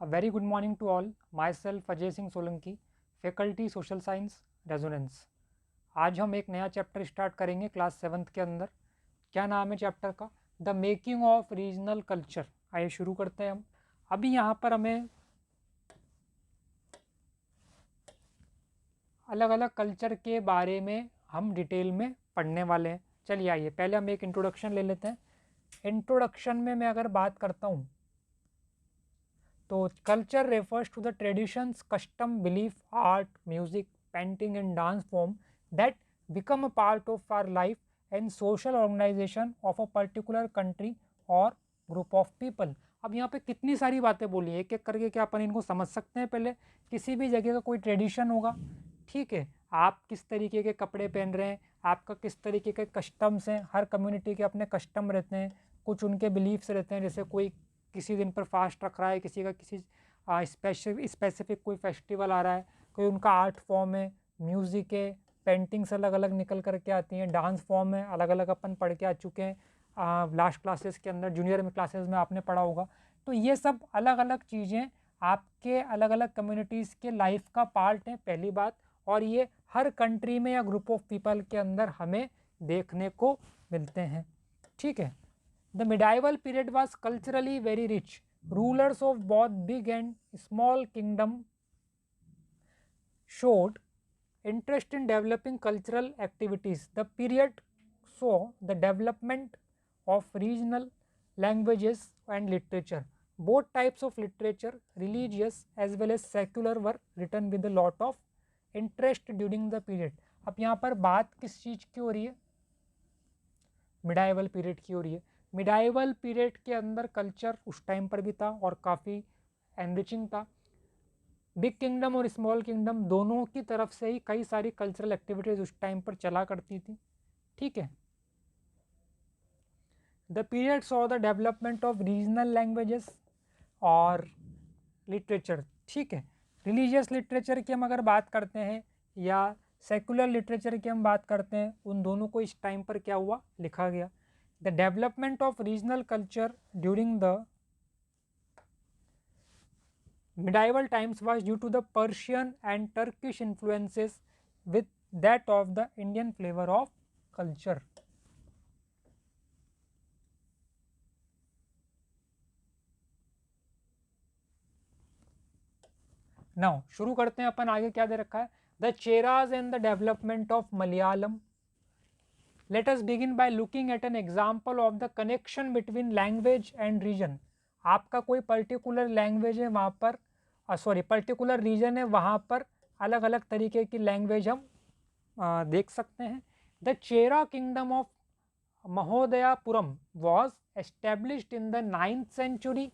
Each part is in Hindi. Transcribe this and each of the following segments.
very good morning to all. Myself Ajay Singh Solanki, faculty social science resonance. आज हम एक नया चैप्टर स्टार्ट करेंगे क्लास 7th के अंदर। क्या नाम है चैप्टर का? The making of regional culture. आइए शुरू करते हैं हम। अभी यहाँ पर हमें अलग अलग कल्चर के बारे में हम डिटेल में पढ़ने वाले हैं। चलिए आइए पहले हम एक इंट्रोडक्शन ले लेते हैं। इंट्रोडक्शन में मैं अगर बात करता हूँ तो culture refers to the traditions, custom, belief, art, music, painting and dance form that become a part of our life and social organisation of a particular country और ग्रुप ऑफ पीपल। अब यहाँ पे कितनी सारी बातें बोली है, एक एक करके क्या अपन इनको समझ सकते हैं। पहले किसी भी जगह का कोई ट्रेडिशन होगा, ठीक है, आप किस तरीके के कपड़े पहन रहे हैं, आपका किस तरीके के कस्टम्स हैं। हर कम्युनिटी के अपने कस्टम रहते हैं, कुछ उनके बिलीफ्स रहते हैं। जैसे कोई किसी दिन पर फास्ट रख रहा है, किसी का किसी स्पेसिफिक कोई फेस्टिवल आ रहा है, कोई उनका आर्ट फॉर्म है, म्यूज़िक है, पेंटिंग्स अलग अलग निकल करके आती हैं, डांस फॉर्म है, अलग अलग अपन पढ़ के आ चुके हैं लास्ट क्लासेस के अंदर, जूनियर में क्लासेस में आपने पढ़ा होगा। तो ये सब अलग अलग चीज़ें आपके अलग अलग कम्युनिटीज़ के लाइफ का पार्ट हैं, पहली बात। और ये हर कंट्री में या ग्रुप ऑफ पीपल के अंदर हमें देखने को मिलते हैं, ठीक है। The medieval period was culturally very rich. Rulers of both big and small kingdom showed interest in developing cultural activities. The period saw the development of regional languages and literature. Both types of literature, religious as well as secular, were written with a lot of interest during the period. अब यहाँ पर बात किस चीज़ की हो रही है? मिडाइवल पीरियड की हो रही है। मिडाइवल पीरियड के अंदर कल्चर उस टाइम पर भी था और काफ़ी एनरिचिंग था। बिग किंगडम और स्मॉल किंगडम दोनों की तरफ से ही कई सारी कल्चरल एक्टिविटीज़ उस टाइम पर चला करती थी, ठीक है। The period saw the development of regional languages और लिटरेचर, ठीक है। रिलीजियस लिटरेचर की हम अगर बात करते हैं या सेकुलर लिटरेचर की हम बात करते हैं, उन दोनों को इस टाइम पर क्या हुआ, लिखा गया। The development of regional culture during the medieval times was due to the Persian and Turkish influences with that of the Indian flavor of culture. Now शुरू करते हैं अपन। आगे क्या दे रखा है? The Cheras and the development of Malayalam. Let us begin by looking at an example of the connection between language and region. आपका कोई पर्टिकुलर लैंग्वेज है, वहाँ पर पर्टिकुलर रीजन है, वहाँ पर अलग अलग तरीके की लैंग्वेज हम देख सकते हैं। The Chera kingdom of Mahodayapuram was established in the 9th century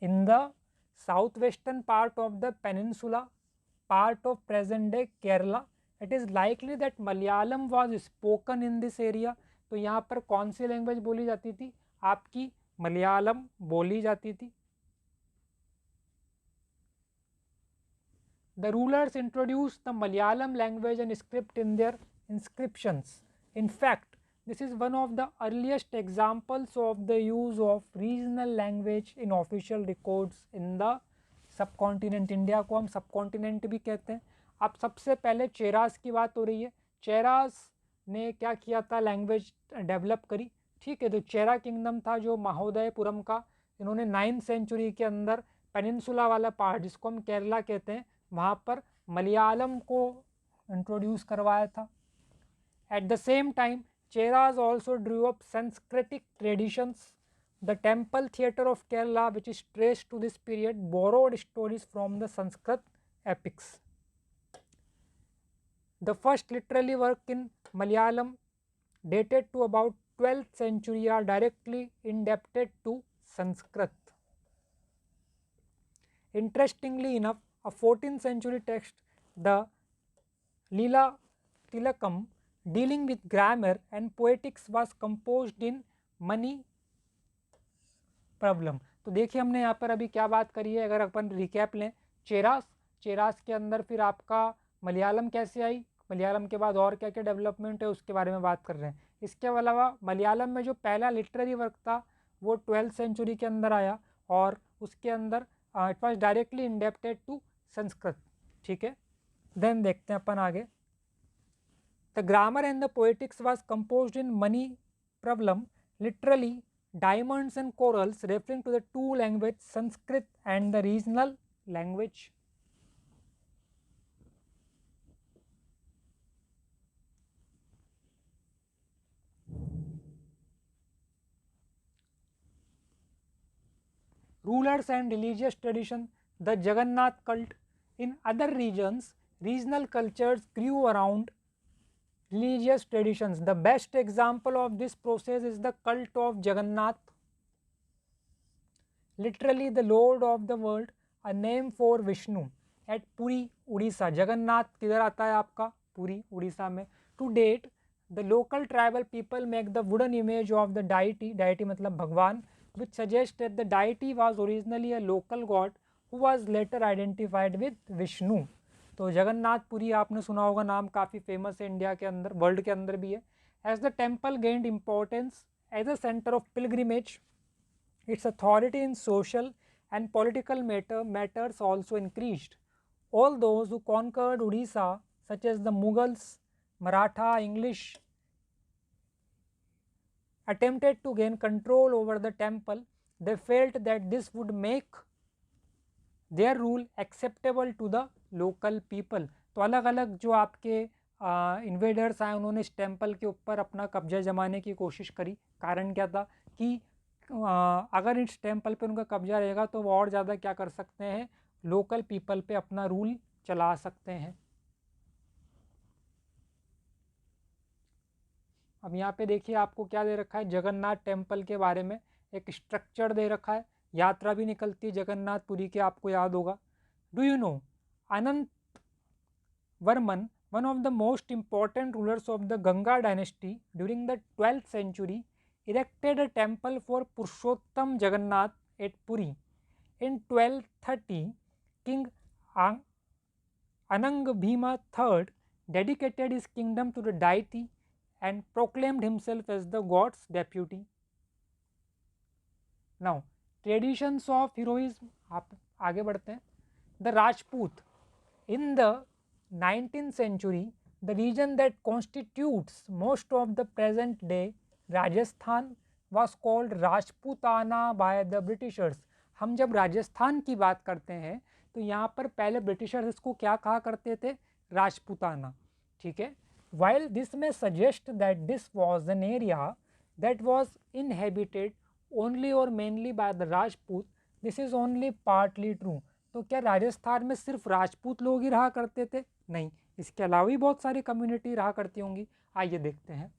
in the southwestern part of the peninsula, part of present day Kerala. It is likely that Malayalam was spoken in this area. तो यहाँ पर कौन सी लैंग्वेज बोली जाती थी? आपकी मलयालम बोली जाती थी। The rulers introduced the Malayalam language and script in their inscriptions. In fact, this is one of the earliest examples of the use of regional language in official records in the subcontinent. India को हम सबकॉन्टिनेंट भी कहते हैं। अब सबसे पहले चेरास की बात हो रही है। चेरास ने क्या किया था? लैंग्वेज डेवलप करी, ठीक है। तो चेरा किंगडम था जो महोदयपुरम का, इन्होंने 9th century के अंदर पेनिनसुला वाला पार्ट जिसको हम केरला कहते हैं, वहाँ पर मलयालम को इंट्रोड्यूस करवाया था। At the same time Cheras also drew up Sanskritic traditions. The temple theatre of Kerala which is traced to this period borrowed stories from the Sanskrit epics. The first literally work in Malayalam dated to about 12th century are directly indebted to Sanskrit. Interestingly enough, a 14th century text, the Leela Tilakam, dealing with grammar and poetics was composed in Mani Problem. तो देखिए हमने यहाँ पर अभी क्या बात करी है, अगर अपन रिकैप लें। चेरास के अंदर फिर आपका मलयालम कैसे आई, मलयालम के बाद और क्या क्या डेवलपमेंट है उसके बारे में बात कर रहे हैं। इसके अलावा मलयालम में जो पहला लिटरेरी वर्क था वो 12th सेंचुरी के अंदर आया और उसके अंदर it was directly indebted to Sanskrit, ठीक है। देन देखते हैं अपन आगे। The grammar and the poetics was composed in Manipravalam, literally diamonds and corals, referring to the two language Sanskrit and the regional language. Rulers and religious tradition, the Jagannath cult. In other regions, regional cultures grew around religious traditions. The best example of this process is the cult of Jagannath, literally the Lord of the world, a name for Vishnu, at Puri, Odisha. Jagannath किधर आता है आपका? पुरी, उड़ीसा में. To date, the local tribal people make the wooden image of the deity, deity मतलब भगवान, which suggests that the deity was originally a local god who was later identified with Vishnu. तो जगन्नाथपुरी आपने सुना होगा, नाम काफ़ी फेमस है इंडिया के अंदर, वर्ल्ड के अंदर भी है. As the temple gained importance as a center of pilgrimage, its authority in social and political matters also increased. All those who conquered Odisha, such as the Mughals, Maratha, English, attempted to gain control over the temple. They felt that this would make their rule acceptable to the local people. तो अलग अलग जो आपके इन्वेडर्स आए उन्होंने इस टेम्पल के ऊपर अपना कब्जा जमाने की कोशिश करी. कारण क्या था कि अगर इस टेम्पल पे उनका कब्जा रहेगा तो वो और ज़्यादा क्या कर सकते हैं, लोकल पीपल पे अपना रूल चला सकते हैं. अब यहाँ पे देखिए आपको क्या दे रखा है, जगन्नाथ टेम्पल के बारे में एक स्ट्रक्चर दे रखा है. यात्रा भी निकलती है जगन्नाथपुरी की, आपको याद होगा. Do you know Anant Varman, one of the most important rulers of the Ganga dynasty during the 12th century, erected a temple for Purushottam Jagannath at Puri. In 1230, King Anang Bhima III dedicated his kingdom to the deity and proclaimed himself as the god's deputy. Now, traditions of heroism, आप आगे बढ़ते हैं. The Rajput. In the 19th century, the region that constitutes most of the present day Rajasthan was called Rajputana by the Britishers. हम जब राजस्थान की बात करते हैं तो यहाँ पर पहले ब्रिटिशर्स इसको क्या कहा करते थे, राजपूताना, ठीक है. While this may suggest that this was an area that was inhabited only or mainly by the Rajput, this is only partly true. तो क्या राजस्थान में सिर्फ राजपूत लोग ही रहा करते थे? नहीं, इसके अलावा भी बहुत सारी कम्युनिटी रहा करती होंगी. आइए देखते हैं.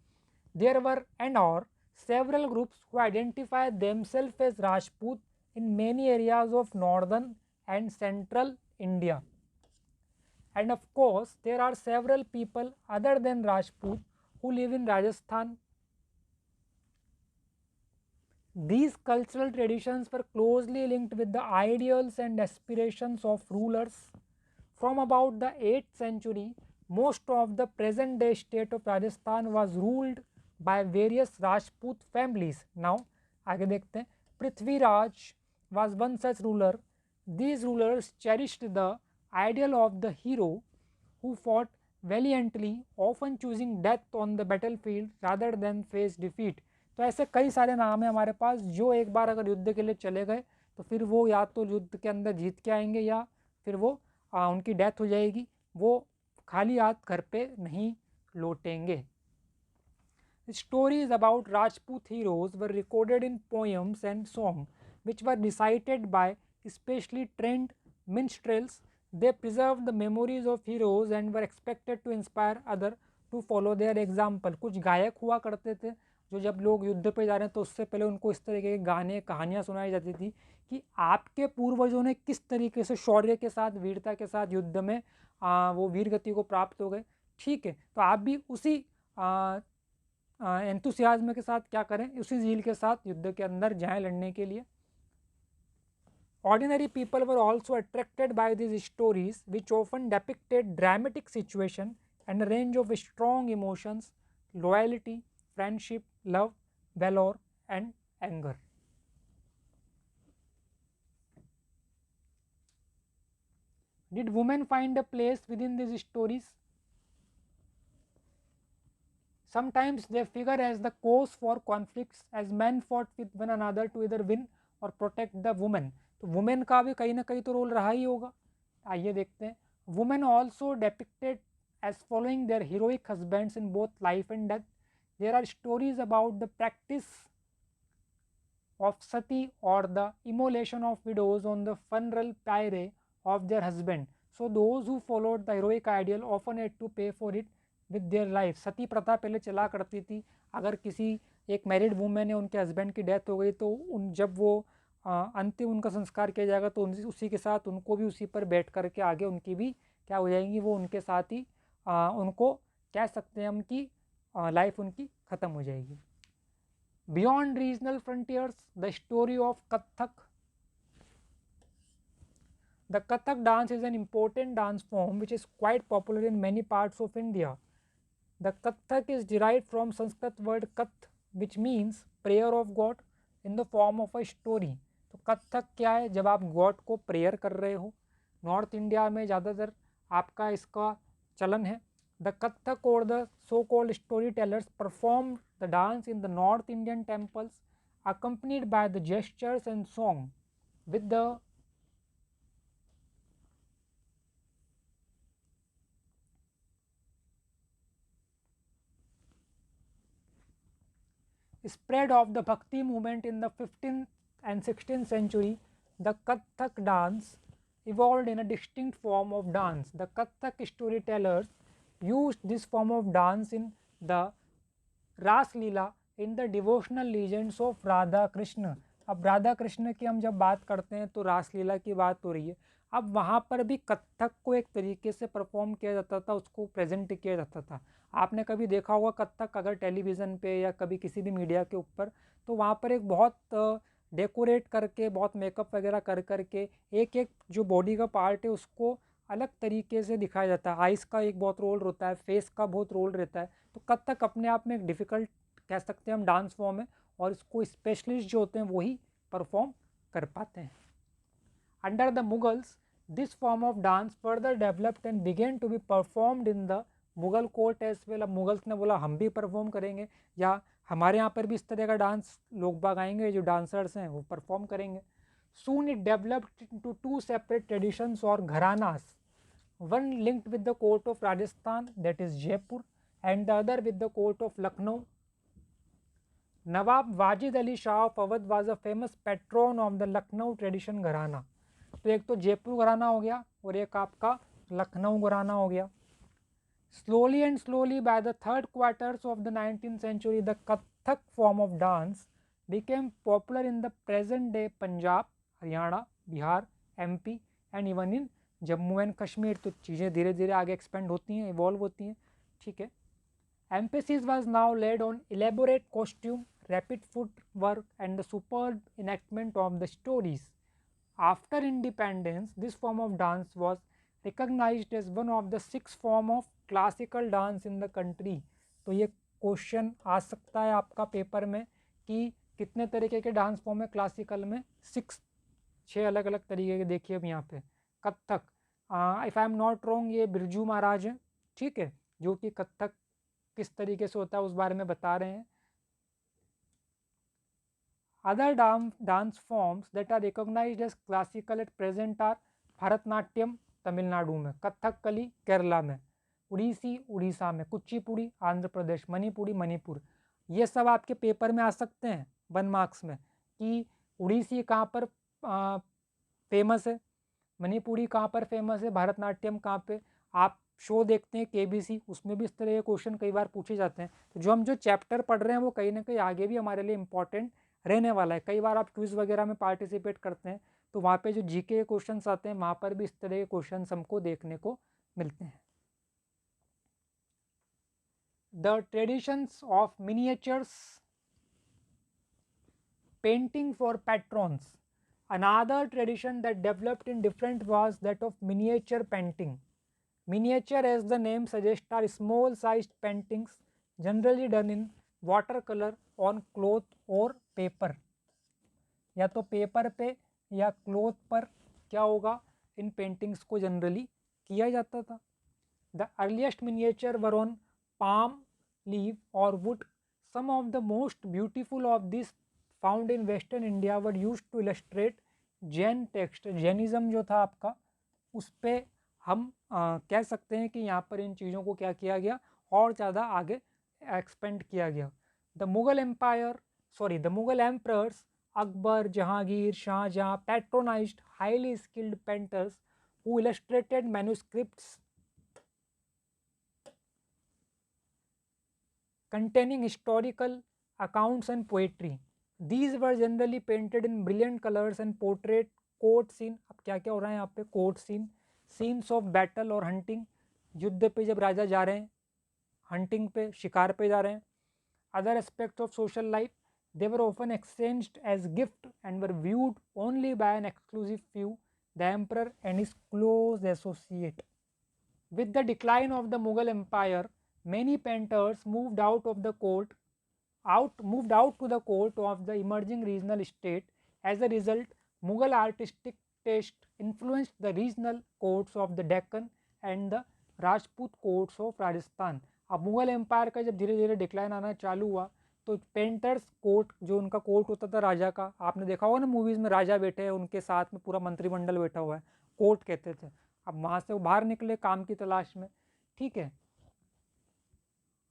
There were and are several groups who identify themselves as Rajput in many areas of northern and central India. And of course, there are several people other than Rajput who live in Rajasthan. These cultural traditions were closely linked with the ideals and aspirations of rulers. From about the 8th century, most of the present day state of Rajasthan was ruled by various Rajput families. Now, आगे देखते हैं. Prithviraj was one such ruler. These rulers cherished the ideal of the hero who fought valiantly, often choosing death on the battlefield rather than face defeat. तो ऐसे कई सारे नाम हैं हमारे पास जो एक बार अगर युद्ध के लिए चले गए तो फिर वो या तो युद्ध के अंदर जीत के आएंगे या फिर वो उनकी डेथ हो जाएगी, वो खाली हाथ घर पे नहीं लौटेंगे. Stories about Rajput heroes were recorded in poems and songs which were recited by especially trained minstrels. They preserved the memories of heroes and were expected to inspire others to follow their example. कुछ गायक हुआ करते थे जो जब लोग युद्ध पे जा रहे हैं तो उससे पहले उनको इस तरीके के गाने कहानियाँ सुनाई जाती थी कि आपके पूर्वजों ने किस तरीके से शौर्य के साथ, वीरता के साथ युद्ध में वो वीर गति को प्राप्त हो गए. ठीक है, तो आप भी उसी एंथुसियाज्म के साथ क्या करें, उसी झील के साथ युद्ध के अंदर जाएं लड़ने के लिए. Ordinary people were also attracted by these stories which often depicted dramatic situation and a range of strong emotions, loyalty, friendship, love, valor and anger. Did women find a place within these stories? Sometimes they figure as the cause for conflicts as men fought with one another to either win or protect the woman. तो women का भी कहीं ना कहीं तो रोल रहा ही होगा. आइए देखते हैं. Women also depicted as following their heroic husbands in both life and death. There are stories about the practice of sati or the immolation of widows on the funeral pyre of their husband. So those who followed the heroic ideal often had to pay for it with their life. सती प्रथा पहले चला करती थी. अगर किसी एक मैरिड वूमेन है, उनके हस्बैंड की डेथ हो गई, तो जब वो अंतिम उनका संस्कार किया जाएगा तो उसी के साथ उनको भी उसी पर बैठ करके आगे उनकी भी क्या हो जाएंगी, वो उनके साथ ही उनको कह सकते हैं हम कि लाइफ उनकी ख़त्म हो जाएगी. Beyond regional frontiers, the story of Kathak. The Kathak dance is an important dance form which is quite popular in many parts of India. The Kathak is derived from Sanskrit word Kath, which means prayer of God in the form of a story. तो कथक क्या है? जब आप गॉड को प्रेयर कर रहे हो. नॉर्थ इंडिया में ज़्यादातर आपका इसका चलन है. The Kathak or the so-called storytellers perform the dance in the North Indian temples, accompanied by the gestures and song, with the spread of the Bhakti movement in the 15th and 16th century. The Kathak dance evolved in a distinct form of dance. The Kathak storytellers used this form of dance in the Raas Leela in the devotional legends of Radha Krishna. अब राधा कृष्ण की हम जब बात करते हैं तो रास लीला की बात हो रही है. अब वहाँ पर भी कथक को एक तरीके से परफॉर्म किया जाता था, उसको प्रेजेंट किया जाता था. आपने कभी देखा होगा कथक अगर टेलीविज़न पे या कभी किसी भी मीडिया के ऊपर, तो वहाँ पर एक बहुत डेकोरेट करके, बहुत मेकअप वगैरह कर करके एक एक जो बॉडी का पार्ट है उसको अलग तरीके से दिखाया जाता है. आइस का एक बहुत रोल रहता है, फेस का बहुत रोल रहता है. तो कथक अपने आप में एक डिफ़िकल्ट कह सकते हैं हम डांस फॉर्म है, और इसको स्पेशलिस्ट जो होते हैं वही परफॉर्म कर पाते हैं. Under the Mughals this form of dance further developed and began to be performed in the Mughal court as well. अब मुगल्स ने बोला हम भी परफॉर्म करेंगे, या हमारे यहाँ पर भी इस तरह का डांस लोग बाग आएंगे, जो डांसर्स हैं वो परफॉर्म करेंगे. Soon it developed into two separate traditions or gharanas, one linked with the court of Rajasthan, that is Jaipur, and the other with the court of Lucknow. Nawab Wajid Ali Shah of Awadh was a famous patron of the Lucknow tradition gharana. तो एक तो जयपुर घराना हो गया और एक आपका लखनऊ घराना हो गया. Slowly and slowly by the third quarters of the 19th century, the Kathak form of dance became popular in the present day Punjab, Haryana, Bihar, MP and even in Jammu and Kashmir. तो चीज़ें धीरे धीरे आगे एक्सपेंड होती हैं, इवॉल्व होती हैं. ठीक है. Emphasis was now laid on elaborate costume, rapid footwork and the superb enactment of the stories. After independence, this form of dance was recognized as one of the 6 form of classical dance in the country. तो ये क्वेश्चन आ सकता है आपका पेपर में कि कितने तरीके के डांस फॉर्म है क्लासिकल में. 6 अलग अलग तरीके के. देखिए अब यहाँ पे Kathak, if I am not wrong ये बिरजू महाराज हैं, ठीक है, जो कि कथक किस तरीके से होता है उस बारे में बता रहे हैं. Other dance forms that are recognised as classical at present are Bharatanatyam Tamil Nadu में, कथकली केरला में, उड़ीसी उड़ीसा में, कुचिपुड़ी आंध्र प्रदेश, मणिपुरी मणिपुर. ये सब आपके पेपर में आ सकते हैं 1 मार्क्स में कि उड़ीसी कहाँ पर फेमस है, मणिपुरी कहाँ पर फेमस है, भरतनाट्यम कहाँ पे. आप शो देखते हैं KBC, उसमें भी इस तरह के क्वेश्चन कई बार पूछे जाते हैं. तो जो हम जो चैप्टर पढ़ रहे हैं वो कहीं ना कहीं आगे भी हमारे लिए इंपॉर्टेंट रहने वाला है. कई बार आप क्विज वगैरह में पार्टिसिपेट करते हैं तो वहाँ पे जो GK के क्वेश्चन आते हैं वहाँ पर भी इस तरह के क्वेश्चन हमको देखने को मिलते हैं. The traditions of miniatures painting for patrons. Another tradition that developed in different was that of miniature painting. Miniature, as the name suggests, are small sized paintings generally done in watercolor on cloth or paper. या तो पेपर पे या क्लोथ पर क्या होगा, इन पेंटिंग्स को जनरली किया जाता था। The earliest miniature were on palm leave और wood. Some of the most beautiful of this found in western India were use to illustrate Jain text. Jainism जो था आपका, उस पर हम कह सकते हैं कि यहाँ पर इन चीज़ों को क्या किया गया, और ज़्यादा आगे एक्सपेंड किया गया। The Mughal emperors Akbar, Jahangir, Shah Jahan patronized highly skilled painters who illustrated manuscripts containing historical accounts and poetry. These were generally painted in brilliant colors and portrait court scene. अब क्या क्या हो रहा है यहाँ पे, court scene, scenes of battle और hunting, युद्ध पे जब राजा जा रहे हैं, hunting पे, शिकार पे जा रहे हैं. Other aspects of social life, they were often exchanged as gift and were viewed only by an exclusive few, the emperor and his close associate. With the decline of the Mughal Empire, many painters moved out to the court of the emerging regional state. As a result, Mughal artistic taste influenced the regional courts of the Deccan and the Rajput courts of Rajasthan. अब मुगल एम्पायर का जब धीरे धीरे डिक्लाइन आना चालू हुआ, तो पेंटर्स कोर्ट, जो उनका कोर्ट होता था राजा का, आपने देखा होगा ना मूवीज़ में, राजा बैठे हैं, उनके साथ में पूरा मंत्रिमंडल बैठा हुआ है, कोर्ट कहते थे. अब वहाँ से वो बाहर निकले काम की तलाश में, ठीक है,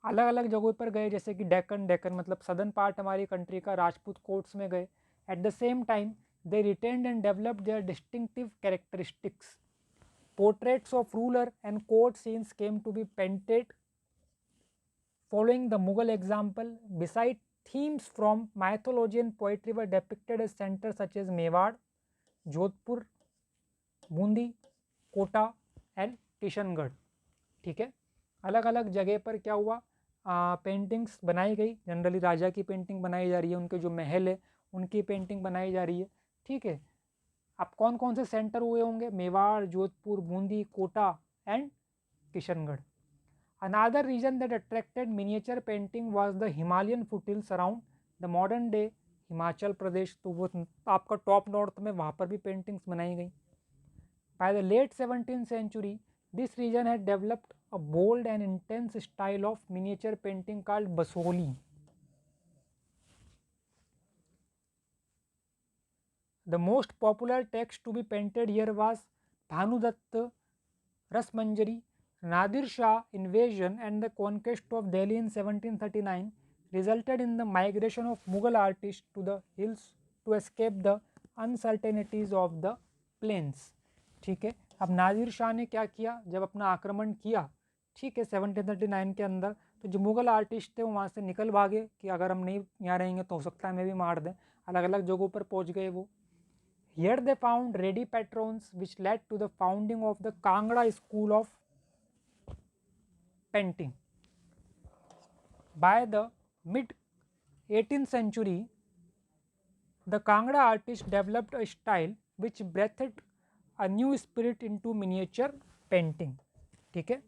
अलग अलग जगहों पर गए, जैसे कि डेक्कन मतलब सदर्न पार्ट हमारी कंट्री का, राजपूत कोर्ट्स में गए. At the same time they retained and developed their distinctive characteristics. Portraits of ruler and court scenes came to be painted following the Mughal example. Beside, themes from mythology and poetry were depicted as centers such as Mewar, Jodhpur, Bundi, Kota and Kishangarh. ठीक है, अलग अलग जगह पर क्या हुआ, पेंटिंग्स बनाई गई. जनरली राजा की पेंटिंग बनाई जा रही है, उनके जो महल है उनकी पेंटिंग बनाई जा रही है. ठीक है, अब कौन कौन से सेंटर हुए होंगे, Mewar, Jodhpur, Bundi, Kota and Kishangarh. Another region that attracted miniature painting was the Himalayan foothills around the modern day Himachal Pradesh. तो वो आपका टॉप नॉर्थ में, वहाँ पर भी पेंटिंग्स बनाई गई. By the late 17th century, this region had developed a bold and intense style of miniature painting called Basoli. The most popular text to be painted here was Bhanudatta Rasmanjari. Nadir Shah invasion and the conquest of Delhi in 1739 resulted in the migration of Mughal artists to the hills to escape the uncertainties of the plains. ठीक है, अब नादिर शाह ने क्या किया, जब अपना आक्रमण किया, ठीक है, 1739 के अंदर, तो जो मुग़ल आर्टिस्ट थे वो वहाँ से निकल भागे कि अगर हम नहीं यहाँ रहेंगे तो हो सकता है हमें भी मार दें. अलग अलग जगहों पर पहुँच गए वो. Here they found ready patrons which led to the founding of the Kangra school of painting. By the mid 18th century, the Kangra artists developed a style which breathed a new spirit into miniature painting. ठीक है,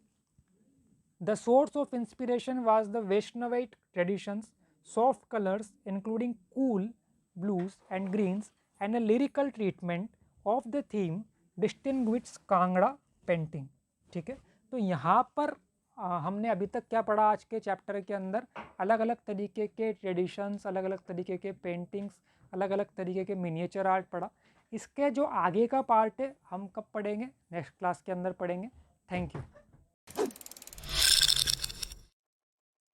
the source of inspiration was the Vaishnavite traditions, soft colors including cool blues and greens, and a lyrical treatment of the theme distinguished Kangra painting. ठीक है, तो यहाँ पर हमने अभी तक क्या पढ़ा आज के चैप्टर के अंदर, अलग अलग तरीके के ट्रेडिशंस, अलग अलग तरीके के पेंटिंग्स, अलग अलग तरीके के मिनिएचर आर्ट पढ़ा. इसके जो आगे का पार्ट है हम कब पढ़ेंगे, नेक्स्ट क्लास के अंदर पढ़ेंगे. Thank you.